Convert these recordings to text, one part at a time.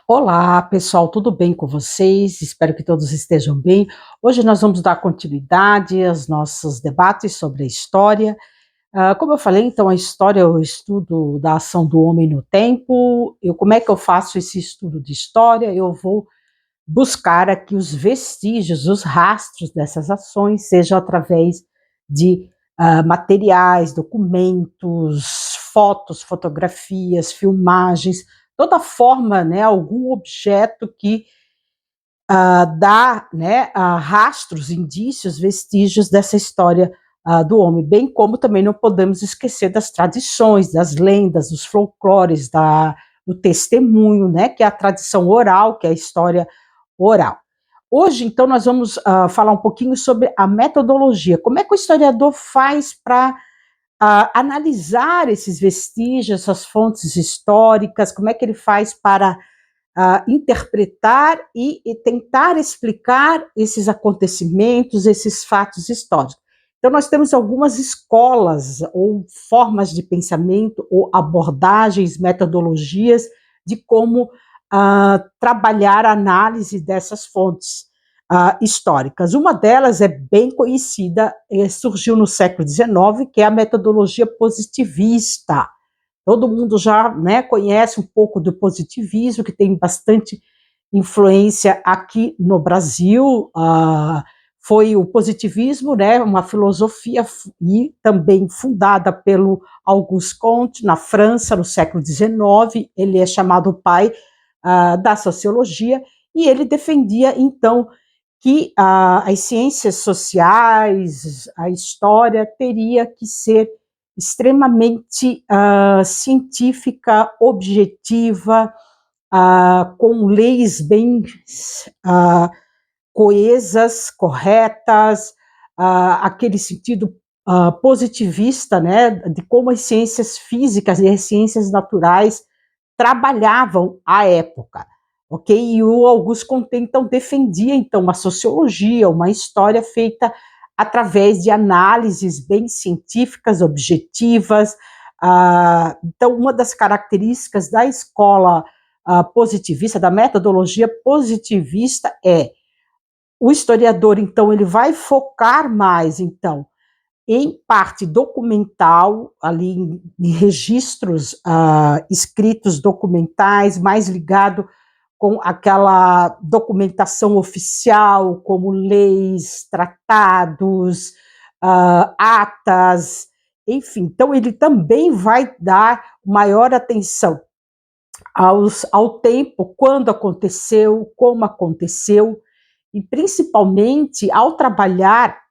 Olá, pessoal, tudo bem com vocês? Espero que todos estejam bem. Hoje nós vamos dar continuidade aos nossos debates sobre a história. Como eu falei, então, a história é o estudo da ação do homem no tempo. Como é que eu faço esse estudo de história? Eu vou buscar aqui os vestígios, os rastros dessas ações, seja através de materiais, documentos, fotos, fotografias, filmagens, toda forma, né, algum objeto que dá, né, rastros, indícios, vestígios dessa história do homem, bem como também não podemos esquecer das tradições, das lendas, dos folclores, do testemunho, né, que é a tradição oral, que é a história oral. Hoje, então, nós vamos falar um pouquinho sobre a metodologia. Como é que o historiador faz para analisar esses vestígios, essas fontes históricas? Como é que ele faz para interpretar e tentar explicar esses acontecimentos, esses fatos históricos? Então, nós temos algumas escolas ou formas de pensamento ou abordagens, metodologias de como trabalhar a análise dessas fontes históricas. Uma delas é bem conhecida, surgiu no século XIX, que é a metodologia positivista. Todo mundo já, né, conhece um pouco do positivismo, que tem bastante influência aqui no Brasil. Foi o positivismo, né, uma filosofia e também fundada pelo Auguste Comte na França no século XIX. Ele é chamado o pai da sociologia, e ele defendia então que as ciências sociais, a história teria que ser extremamente científica, objetiva, com leis bem coesas, corretas, aquele sentido positivista, né, de como as ciências físicas e as ciências naturais trabalhavam à época. Ok? E o Auguste Comte, então, defendia então, uma sociologia, uma história feita através de análises bem científicas, objetivas. Então, uma das características da escola positivista, da metodologia positivista, é o historiador, então, ele vai focar mais, então, em parte documental, ali em registros escritos documentais, mais ligado com aquela documentação oficial, como leis, tratados, atas, enfim. Então, ele também vai dar maior atenção ao tempo, quando aconteceu, como aconteceu, e principalmente ao trabalhar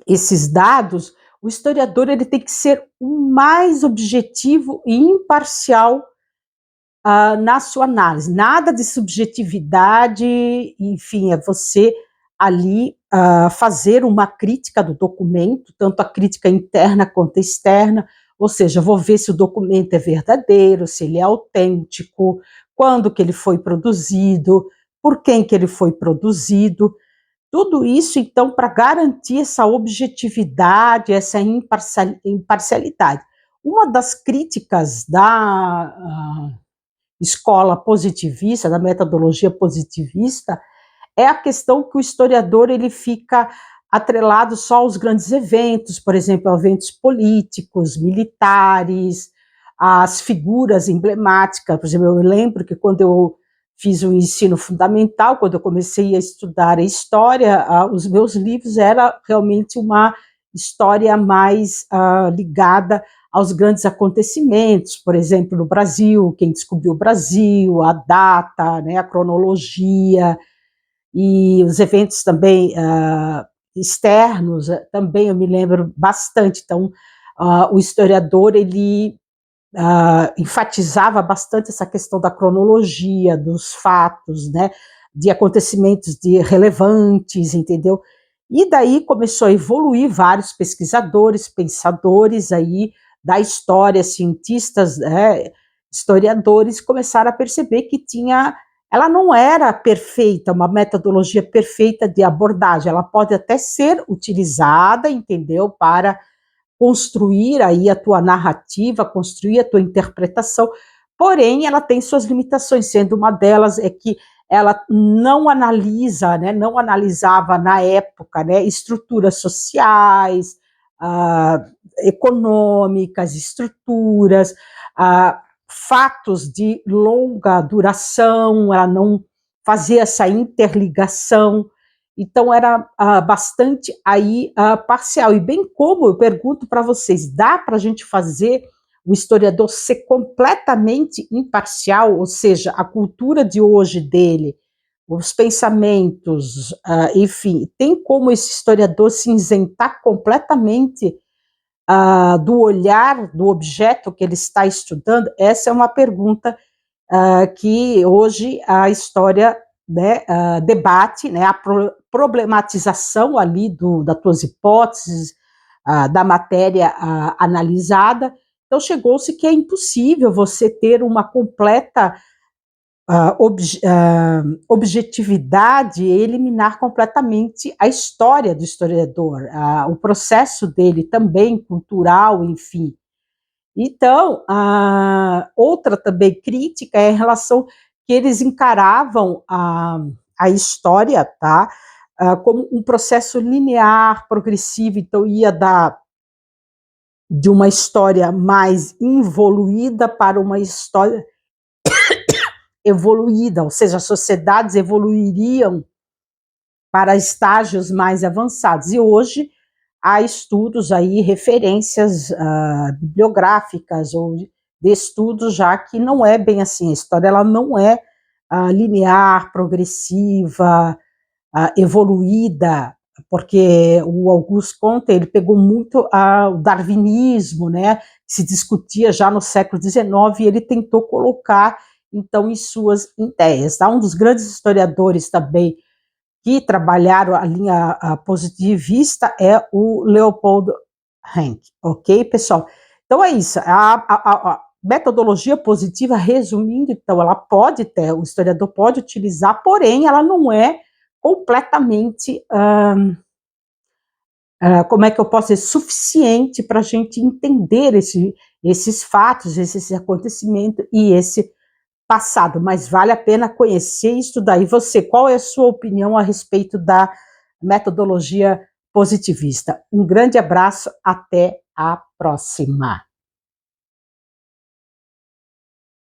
esses dados, o historiador ele tem que ser o mais objetivo e imparcial na sua análise. Nada de subjetividade, enfim, é você ali fazer uma crítica do documento, tanto a crítica interna quanto externa, ou seja, vou ver se o documento é verdadeiro, se ele é autêntico, quando que ele foi produzido, por quem que ele foi produzido. Tudo isso, então, para garantir essa objetividade, essa imparcialidade. Uma das críticas da escola positivista, da metodologia positivista, é a questão que o historiador ele fica atrelado só aos grandes eventos, por exemplo, eventos políticos, militares, as figuras emblemáticas. Por exemplo, eu lembro que quando eu fiz o ensino fundamental, quando eu comecei a estudar a história, os meus livros eram realmente uma história mais ligada aos grandes acontecimentos, por exemplo, no Brasil, quem descobriu o Brasil, a data, né, a cronologia, e os eventos também externos, também eu me lembro bastante. Então, o historiador, ele enfatizava bastante essa questão da cronologia, dos fatos, né, de acontecimentos relevantes, entendeu? E daí começou a evoluir vários pesquisadores, pensadores aí da história, cientistas, historiadores, começaram a perceber que ela não era perfeita, uma metodologia perfeita de abordagem, ela pode até ser utilizada, entendeu, para construir aí a tua narrativa, construir a tua interpretação, porém ela tem suas limitações, sendo uma delas é que ela não analisa, né, não analisava na época, né, estruturas sociais, econômicas, estruturas, fatos de longa duração, ela não fazia essa interligação, então era bastante aí parcial. E bem como eu pergunto para vocês, dá para a gente fazer o historiador ser completamente imparcial, ou seja, a cultura de hoje dele, os pensamentos, enfim, tem como esse historiador se isentar completamente do olhar do objeto que ele está estudando? Essa é uma pergunta que hoje a história, né, debate, né, a problematização ali das tuas hipóteses, da matéria analisada. Então chegou-se que é impossível você ter uma completa objetividade e eliminar completamente a história do historiador, o processo dele também cultural, enfim. Então, outra também crítica é em relação que eles encaravam a história, tá, como um processo linear, progressivo, então ia de uma história mais involuída para uma história evoluída, ou seja, as sociedades evoluiriam para estágios mais avançados. E hoje há estudos aí, referências bibliográficas ou de estudos já que não é bem assim. A história ela não é linear, progressiva, evoluída, porque o Auguste Comte ele pegou muito o darwinismo, né, que se discutia já no século XIX, e ele tentou colocar então em suas ideias. Tá? Um dos grandes historiadores também que trabalharam a linha positivista é o Leopold Henk, ok, pessoal? Então é isso, a metodologia positiva, resumindo, então, ela pode ter, o historiador pode utilizar, porém ela não é completamente, como é que eu posso dizer, suficiente para a gente entender esses fatos, esses acontecimentos e esse passado, mas vale a pena conhecer e estudar. E você, qual é a sua opinião a respeito da metodologia positivista? Um grande abraço, até a próxima.